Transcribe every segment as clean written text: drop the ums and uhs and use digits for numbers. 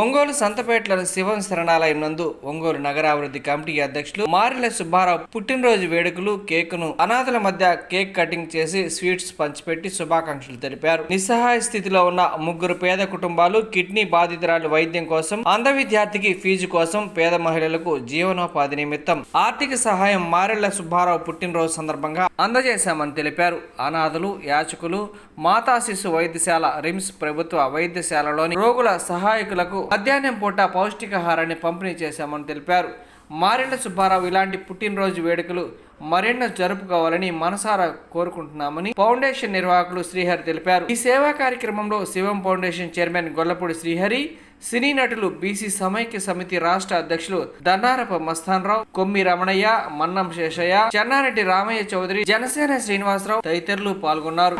ఒంగోలు సంతపేటలోని శివం శరణాలయం నందు ఒంగోలు నగరాభివృద్ధి కమిటీ అధ్యక్షులు మారెళ్ల సుబ్బారావు పుట్టినరోజు వేడుకలు కేకును అనాథల మధ్య కేక్ కటింగ్ చేసి స్వీట్స్ పంచిపెట్టి శుభాకాంక్షలు తెలిపారు. నిస్సహాయ స్థితిలో ఉన్న 3 పేద కుటుంబాలు కిడ్నీ బాధితురాలు వైద్యం కోసం, అంధ విద్యార్థికి ఫీజు కోసం, పేద మహిళలకు జీవనోపాధి నిమిత్తం ఆర్థిక సహాయం మారెళ్ల సుబ్బారావు పుట్టినరోజు సందర్భంగా అందజేశామని తెలిపారు. అనాథలు, యాచకులు, మాతా శిశు వైద్యశాల, రిమ్స్ ప్రభుత్వ వైద్యశాలలోని రోగుల సహాయకులకు మధ్యాహ్నం పూట పౌష్టికాహారాన్ని పంపిణీ చేశామని తెలిపారు. మారెళ్ల సుబ్బారావు ఇలాంటి పుట్టినరోజు వేడుకలు మరెన్నో జరుపుకోవాలని మనసారా కోరుకుంటున్నామని ఫౌండేషన్ నిర్వాహకులు శ్రీహరి తెలిపారు. ఈ సేవా కార్యక్రమంలో శివం ఫౌండేషన్ చైర్మన్ గొల్లపూడి శ్రీహరి, సినీ నటులు, బీసీ సమైక్య సమితి రాష్ట్ర అధ్యక్షులు దన్నారప మస్తాన్రావు, కొమ్మి రమణయ్య, మన్నం శేషయ్య, చెన్నారెడ్డి రామయ్య చౌదరి, జనసేన శ్రీనివాసరావు తదితరులు పాల్గొన్నారు.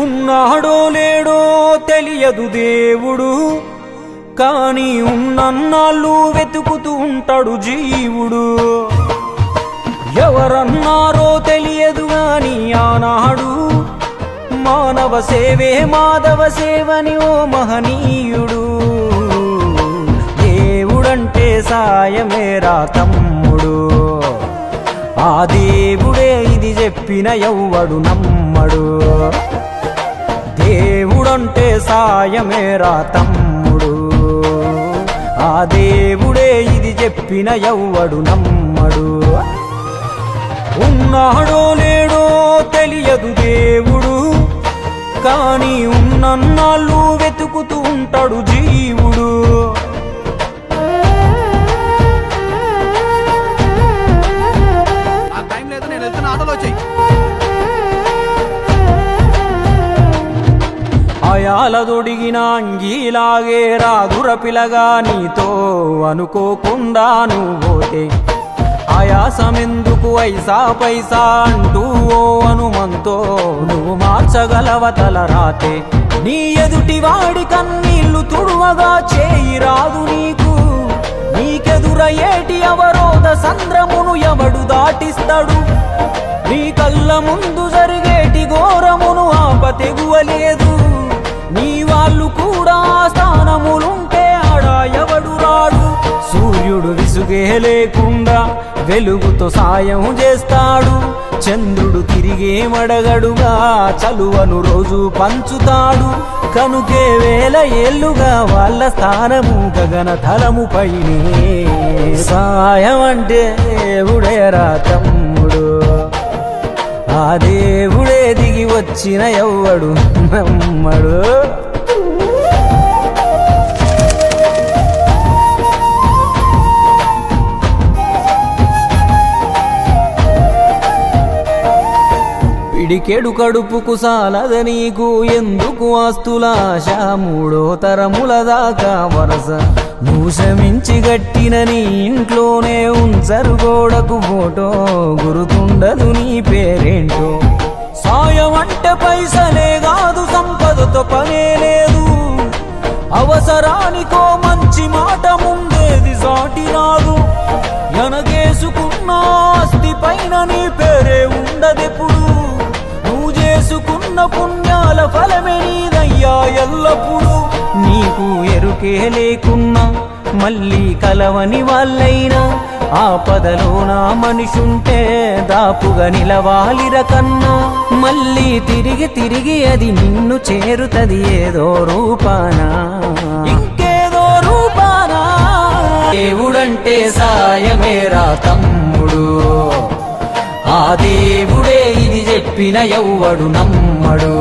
ఉన్నాడో లేడో తెలియదు దేవుడు, కానీ ఉన్నన్నాళ్ళు వెతుకుతూ ఉంటాడు జీవుడు. ఎవరన్నారో తెలియదు గాని ఆనాడు మానవ సేవే మాధవ సేవని ఓ మహనీయుడు. దేవుడంటే సాయమేరా తమ్ముడు, ఆ దేవుడే ఇది చెప్పిన ఎవ్వడు నమ్మడు. దేవుడంటే సాయమేరా తమ్ముడు, ఆ దేవుడే ఇది చెప్పిన ఎవ్వడు నమ్మడు. ఉన్నాడో లేడో తెలియదు దేవుడు, కానీ ఉన్నన్నాళ్ళు వెతుకుతూ ఉంటాడు జీవుడు. అయాలదొడిగిన అంగీలాగే రాదుర పిలగా నీతో అనుకోకుండా నువ్వోతే, ఆయాసమెందుకు ఐసా పైసా అంటూ ఓ అనుమంతో నువ్వు మార్చగలవ తల రాతే. నీ ఎదుటి వాడి కన్నీళ్లు తుడువగా చేయి రాదు నీకు, నీకెదురయ్యేటి అవరోధ సంద్రమును ఎవడు దాటిస్తాడు. నీ కళ్ళ ముందు జరిగేటి ఘోరమును ఆపతెగువలేదు, నీ వాళ్ళు కూడా స్థానములుంటే ఆడా ఎవడు రాడు. సూర్యుడు విసుగే లేకుండా వెలుగుతో సాయం చేస్తాడు, చంద్రుడు తిరిగే మడగడుగా చలువను రోజు పంచుతాడు. కనుకే వేల ఏళ్లుగా వాళ్ళ స్థానము గగన తలము పైనే. సాయం అంటే దేవుడేరా తమ్ముడు, ఆ దేవుడే దిగి వచ్చిన ఎవ్వడు నమ్మడు. పిడికెడు కడుపుకు సాలద నీకు ఎందుకు ఆస్తులాశ, 3వ తరముల దాకా వరస నువ్వు శ్రమించి గట్టిన నీ ఇంట్లోనే ఉంచరు గోడకు ఫోటో, గుర్తుండదు నీ పేరేంటో. సాయం అంటే పైసలే కాదు, సంపదతో పనే లేదు, అవసరానికో మంచి మాట ముందేది సాటి రాదు. ఎనగేసుకున్న ఆస్తి పైన నీ పేరే ఉండదెప్పుడు, నువ్వు చేసుకున్న పుణ్యాల ఫలమే నీదయ్యా ఎల్లప్పుడు. నీకు ఎరుకే లేకున్నా మళ్ళీ కలవని వాళ్ళైనా ఆపదలోన మనిషుంటే దాపుగా నిలవాలిర కన్నా. మళ్ళీ తిరిగి తిరిగి అది నిన్ను చేరుతది ఏదో రూపానా, ఇంకేదో రూపానా. దేవుడంటే సాయమేరా తమ్ముడు, ఆ దేవుడే ఇది చెప్పిన ఎవ్వడు నమ్మడు.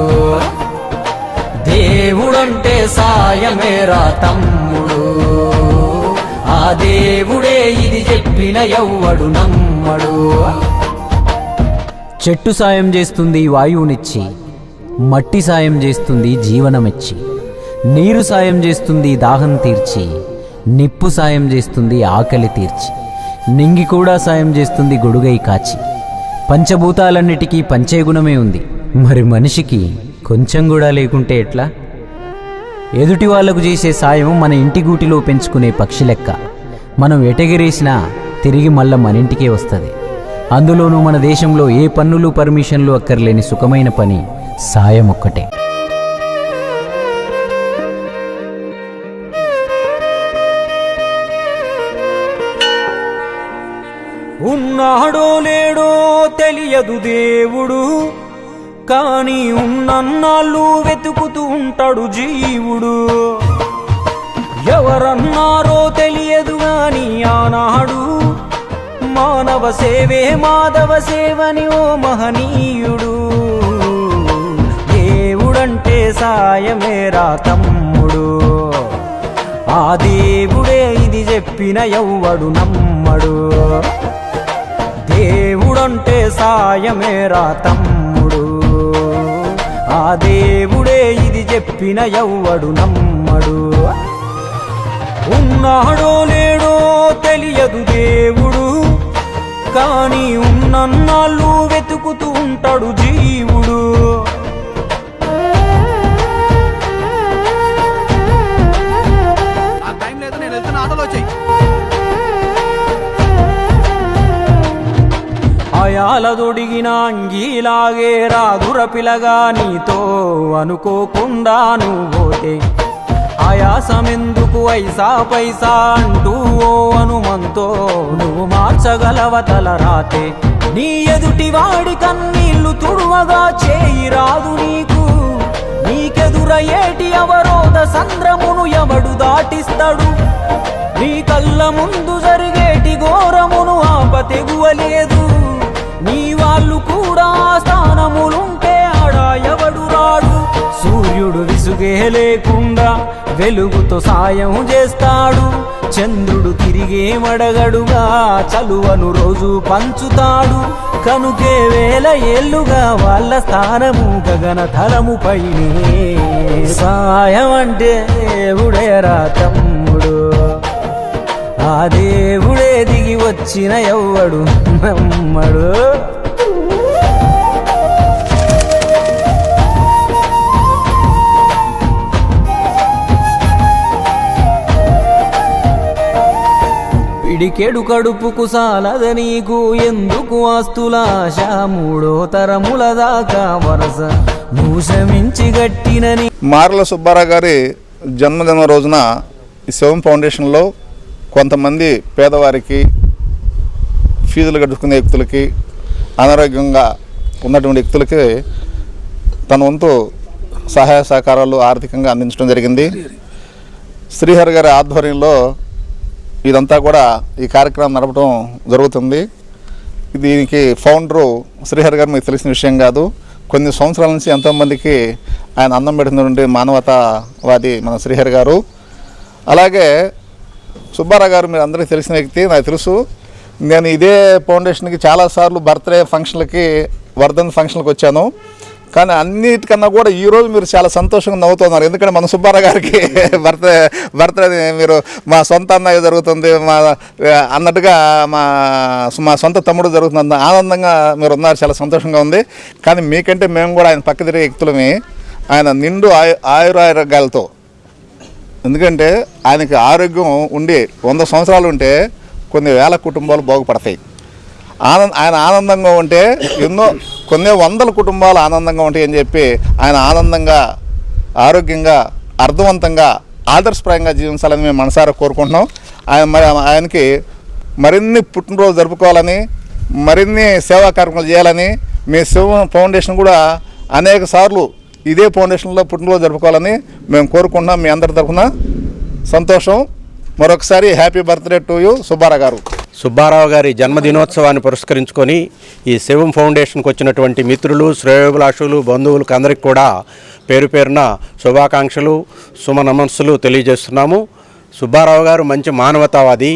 దేవుడంటే సాయమేరా తమ్ముడు, ఆ దేవుడే ఇది చెప్పిన ఎవ్వడు నమ్మడు. చెట్టు సాయం చేస్తుంది వాయువునిచ్చి, మట్టి సాయం చేస్తుంది జీవనమిచ్చి, నీరు సాయం చేస్తుంది దాహం తీర్చి, నిప్పు సాయం చేస్తుంది ఆకలి తీర్చి, నింగి కూడా సాయం చేస్తుంది గొడుగై కాచి. పంచభూతాలన్నిటికీ పంచే గుణమే ఉంది, మరి మనిషికి కొంచెం కూడా లేకుంటే ఎట్లా? ఎదుటి వాళ్లకు చేసే సాయం మన ఇంటి గూటిలో పెంచుకునే పక్షి లెక్క. మనం ఎటగిరేసినా తిరిగి మళ్ళా మన ఇంటికే వస్తుంది. అందులోనూ మన దేశంలో ఏ పన్నులు పర్మిషన్లు అక్కర్లేని సుఖమైన పని సాయం ఒక్కటే. ఉన్నాడో లేడో తెలియదు దేవుడు, కానీ ఉన్నన్నాళ్ళు వెతుకుతూ ఉంటాడు జీవుడు. ఎవరన్నారో తెలియదు గాని ఆనాడు మానవ సేవే మాధవ సేవని ఓ మహనీయుడు. దేవుడంటే సాయమేరా తమ్ముడు, ఆ దేవుడే ఇది చెప్పిన ఎవ్వడు నమ్మడు. దేవుడంటే సాయమేరా తమ్ముడు, ఆ దేవుడే ఇది చెప్పిన ఎవ్వడు నమ్మడు. ఉన్నాడో లేడో తెలియదు దేవుడు, కానీ ఉన్నన్నాళ్ళు వెతుకుతూ ఉంటాడు జీవుడు. అయాలదొడిగిన అంగీలాగే రాదుర పిలగా నీతో అనుకోకుండా నువ్వు పోతే. ఆయాసమెందుకు ఐసా పైసా అంటూ ఓ అనుమంతో నువ్వు మార్చగలవ తల రాతే. నీ ఎదుటి వాడి కన్నీళ్లు తుడువగా చేయి రాదు నీకు, నీకెదురయ్యేటి అవరోధ సంద్రమును ఎవడు దాటిస్తాడు. నీ కళ్ళ ముందు జరిగేటి ఘోరమును ఆపతెగువలేదు. నీ వాళ్ళు కూడా స్థానములుంటే ఆడా ఎవడు రాడు. సూర్యుడు విసుగే లేకుండా వెలుగుతో సాయం చేస్తాడు. చంద్రుడు తిరిగే మడగడుగా చలువను రోజు పంచుతాడు. కనుకే వేల ఏళ్లుగా వాళ్ళ స్థానము గగన తలము పైనే. సాయం అంటే దేవుడేరా తమ్ముడు, ఆ దేవుడే దిగి వచ్చిన ఎవ్వడు నమ్మడు. పిడికెడు కడుపుకు సాలద నీకు ఎందుకు ఆస్తులాశ. మూడో తరముల దాకా వరస నువ్వు శ్రమించి గట్టినని. మార్ల సుబ్బారావు గారి జన్మదిన రోజున ఈ శివం ఫౌండేషన్లో కొంతమంది పేదవారికి, ఫీజులు కట్టుకునే వ్యక్తులకి, అనారోగ్యంగా ఉన్నటువంటి వ్యక్తులకి తన వంతు సహాయ సహకారాలు ఆర్థికంగా అందించడం జరిగింది. శ్రీహరి గారి ఆధ్వర్యంలో ఇదంతా కూడా ఈ కార్యక్రమం నడపడం జరుగుతుంది. దీనికి ఫౌండరు శ్రీహరి గారు మీకు తెలిసిన విషయం కాదు. కొన్ని సంవత్సరాల నుంచి ఎంతోమందికి ఆయన అన్నం పెడుతున్నటువంటి మానవతావాది మన శ్రీహరి గారు. అలాగే సుబ్బారావు గారు మీరు అందరికీ తెలిసిన వ్యక్తి, నాకు తెలుసు. నేను ఇదే ఫౌండేషన్కి చాలాసార్లు బర్త్డే ఫంక్షన్లకి, వర్ధన్ ఫంక్షన్లకు వచ్చాను. కానీ అన్నిటికన్నా కూడా ఈరోజు మీరు చాలా సంతోషంగా నవ్వుతున్నారు. ఎందుకంటే మన సుబ్బారావు గారికి బర్త్డే మీరు మా సొంత అన్నయ్య జరుగుతుంది మా అన్నట్టుగా మా సొంత తమ్ముడు జరుగుతుంది, ఆనందంగా మీరు ఉన్నారు, చాలా సంతోషంగా ఉంది. కానీ మీకంటే మేము కూడా ఆయన పక్క తిరిగే వ్యక్తులమే. ఆయన నిండు ఆయురారోగ్యాలతో, ఎందుకంటే ఆయనకి ఆరోగ్యం ఉండి 100 సంవత్సరాలు ఉంటే కొన్ని వేల కుటుంబాలు బాగుపడతాయి. ఆయన ఆనందంగా ఉంటే కొన్ని వందల కుటుంబాలు ఆనందంగా ఉంటాయి అని చెప్పి ఆయన ఆనందంగా, ఆరోగ్యంగా, అర్థవంతంగా, ఆదర్శప్రాయంగా జీవించాలని మేము మనసారా కోరుకుంటున్నాం. ఆయనకి మరిన్ని పుట్టినరోజు జరుపుకోవాలని, మరిన్ని సేవా కార్యక్రమాలు చేయాలని మీ శివం ఫౌండేషన్ కూడా అనేక సార్లు ఇదే ఫౌండేషన్లో పుట్టినరోజు జరుపుకోవాలని మేము కోరుకుంటున్నాం. మీ అందరి తరఫున సంతోషం. మరొకసారి happy birthday to you Subbarao గారు. సుబ్బారావు గారి జన్మదినోత్సవాన్ని పురస్కరించుకొని ఈ శివం ఫౌండేషన్కి వచ్చినటువంటి మిత్రులు, శ్రేయోభిలాషులు, బంధువులకు అందరికీ కూడా పేరు పేరున శుభాకాంక్షలు, శుభనమస్సులు తెలియజేస్తున్నాము. సుబ్బారావు గారు మంచి మానవతావాది.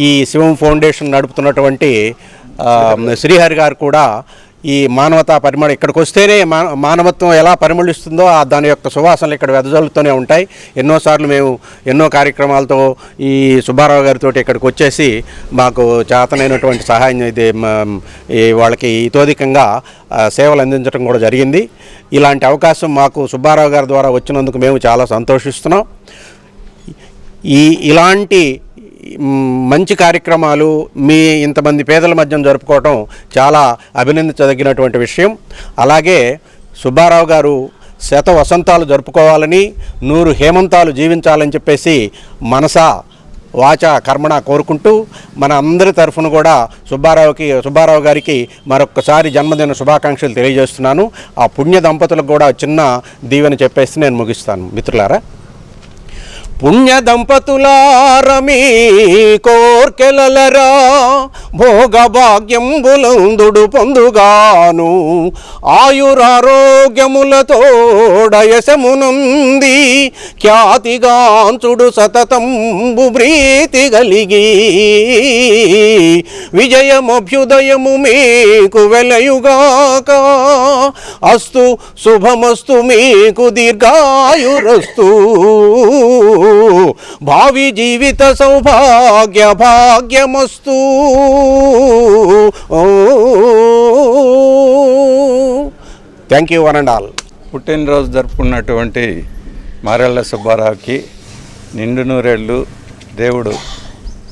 ఈ శివం ఫౌండేషన్ నడుపుతున్నటువంటి శ్రీహరి గారు కూడా ఈ మానవతా పరిమళ ఇక్కడికి వస్తేనే మానవత్వం ఎలా పరిమళిస్తుందో దాని యొక్క సువాసనలు ఇక్కడ వెదజల్లుతూనే ఉంటాయి. ఎన్నోసార్లు మేము ఎన్నో కార్యక్రమాలతో ఈ సుబ్బారావు గారితో ఇక్కడికి వచ్చేసి మాకు చేతనైనటువంటి సహాయం వాళ్ళకి ఇతోధికంగా సేవలు అందించడం కూడా జరిగింది. ఇలాంటి అవకాశం మాకు సుబ్బారావు గారి ద్వారా వచ్చినందుకు మేము చాలా సంతోషిస్తున్నాం. ఇలాంటి మంచి కార్యక్రమాలు మీ ఇంతమంది పేదల మధ్య జరుపుకోవటం చాలా అభినందించదగినటువంటి విషయం. అలాగే సుబ్బారావు గారు శత వసంతాలు జరుపుకోవాలని, 100 హేమంతాలు జీవించాలని చెప్పేసి మనసా వాచ కర్మణ కోరుకుంటూ మన అందరి తరఫున కూడా సుబ్బారావు గారికి మరొక్కసారి జన్మదిన శుభాకాంక్షలు తెలియజేస్తున్నాను. ఆ పుణ్య దంపతులకు కూడా చిన్న దీవెన చెప్పేసి నేను ముగిస్తాను. మిత్రులారా, పుణ్య దంపతులారమీ కోర్కెలరా భోగభాగ్యంబులందుడు పొందుగాను ఆయురారోగ్యములతోడయసమునుంది ఖ్యాతిగాంచుడు సతతంబు ప్రీతి కలిగి విజయమభ్యుదయము మీకు వెలయుగాక. అస్తు శుభమస్తు మీకు దీర్ఘాయురస్తు. భావి జీవిత సౌభాగ్య భాగ్యమస్తు. Thank you one and all. పుట్టినరోజు జరుపుకున్నటువంటి మారెళ్ళ సుబ్బారావుకి నిండు నూరేళ్ళు దేవుడు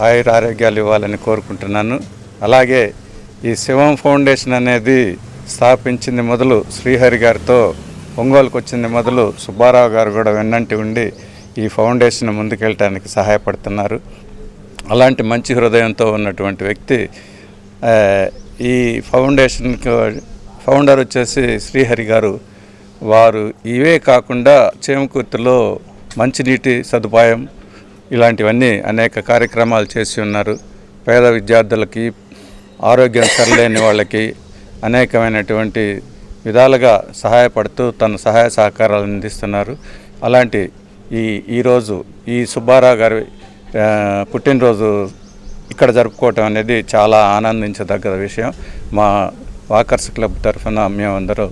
ఆయుర ఆరోగ్యాలు ఇవ్వాలని కోరుకుంటున్నాను. అలాగే ఈ శివం ఫౌండేషన్ అనేది స్థాపించింది మొదలు శ్రీహరి గారితో ఒంగోలుకు వచ్చింది మొదలు సుబ్బారావు గారు కూడా వెన్నంటి ఉండి ఈ ఫౌండేషన్ ముందుకెళ్ళటానికి సహాయపడుతున్నారు. అలాంటి మంచి హృదయంతో ఉన్నటువంటి వ్యక్తి. ఈ ఫౌండేషన్కి ఫౌండర్ వచ్చేసి శ్రీహరి గారు. వారు ఇవే కాకుండా చేమకుర్తిలో మంచినీటి సదుపాయం ఇలాంటివన్నీ అనేక కార్యక్రమాలు చేసి ఉన్నారు. పేద విద్యార్థులకి, ఆరోగ్యం సరిలేని వాళ్ళకి అనేకమైనటువంటి విధాలుగా సహాయపడుతూ తన సహాయ సహకారాలు అందిస్తున్నారు. అలాంటి ఈరోజు ఈ సుబ్బారావు గారి పుట్టినరోజు ఇక్కడ జరుపుకోవటం అనేది చాలా ఆనందించదగ్గ విషయం. మా వాకర్స్ క్లబ్ తరఫున మేమందరూ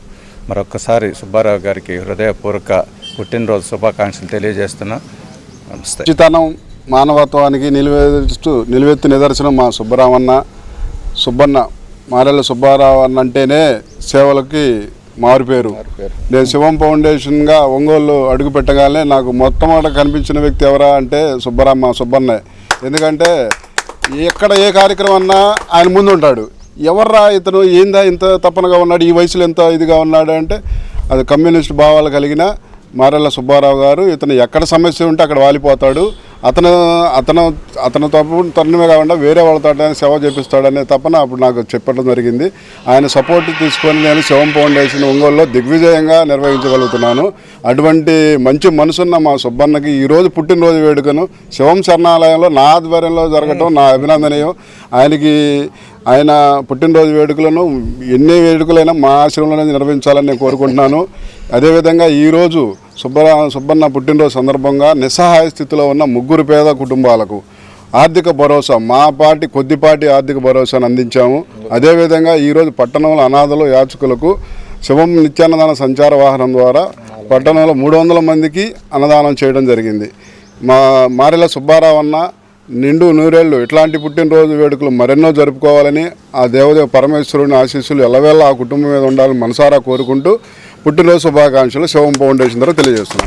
మరొకసారి సుబ్బారావు గారికి హృదయపూర్వక పుట్టినరోజు శుభాకాంక్షలు తెలియజేస్తున్నాం. నమస్తే. మంచితనం, మానవత్వానికి నిలువెత్తు నిదర్శనం మా సుబ్బన్న మారెళ్ళ సుబ్బారావు అన్న అంటేనే సేవలకి మారుపేరు. నేను శివం ఫౌండేషన్గా ఒంగోలు అడుగు పెట్టగానే నాకు మొట్టమొదట కనిపించిన వ్యక్తి ఎవరా అంటే సుబ్బన్నే. ఎందుకంటే ఎక్కడ ఏ కార్యక్రమం అన్నా ఆయన ముందు ఉంటాడు. ఎవర్రా ఇతను, ఏందా ఇంత తప్పనగా ఉన్నాడు, ఈ వయసులో ఎంత ఇదిగా ఉన్నాడు అంటే అది కమ్యూనిస్ట్ భావాలు కలిగిన మారెళ్ళ సుబ్బారావు గారు. ఇతను ఎక్కడ సమస్య ఉంటే అక్కడ వాలిపోతాడు. అతను తనమే కాకుండా వేరే వాళ్ళతో సేవ చేపిస్తాడనే తప్పన అప్పుడు నాకు చెప్పడం జరిగింది. ఆయన సపోర్ట్ తీసుకొని నేను శివం ఫౌండేషన్ ఒంగోలులో దిగ్విజయంగా నిర్వహించగలుగుతున్నాను. అటువంటి మంచి మనసున్న మా సుబ్బన్నకి ఈరోజు పుట్టినరోజు వేడుకను శివం శరణాలయంలో నా ఆధ్వర్యంలో జరగటం నా అభినందనీయం. ఆయన పుట్టినరోజు వేడుకలను ఎన్ని వేడుకలైనా మా ఆశ్రమంలోనే నిర్వహించాలని నేను కోరుకుంటున్నాను. అదేవిధంగా ఈరోజు సుబ్బన్న పుట్టినరోజు సందర్భంగా నిస్సహాయ స్థితిలో ఉన్న 3 పేద కుటుంబాలకు ఆర్థిక భరోసా, కొద్దిపాటి ఆర్థిక భరోసాను అందించాము. అదేవిధంగా ఈరోజు పట్టణంలో అనాథలు, యాచకులకు శివం నిత్యాన్నదాన సంచార వాహనం ద్వారా పట్టణంలో 300 మందికి అన్నదానం చేయడం జరిగింది. మా మారెళ్ళ సుబ్బారావు అన్న నిండు నూరేళ్ళు ఇట్లాంటి పుట్టినరోజు వేడుకలు మరెన్నో జరుపుకోవాలని ఆ దేవదేవ పరమేశ్వరుని ఆశీస్సులు ఎల్లవేళ ఆ కుటుంబం మీద ఉండాలని మనసారా కోరుకుంటూ పుట్టినరోజు శుభాకాంక్షలు శివం ఫౌండేషన్ ద్వారా తెలియజేస్తున్నాను.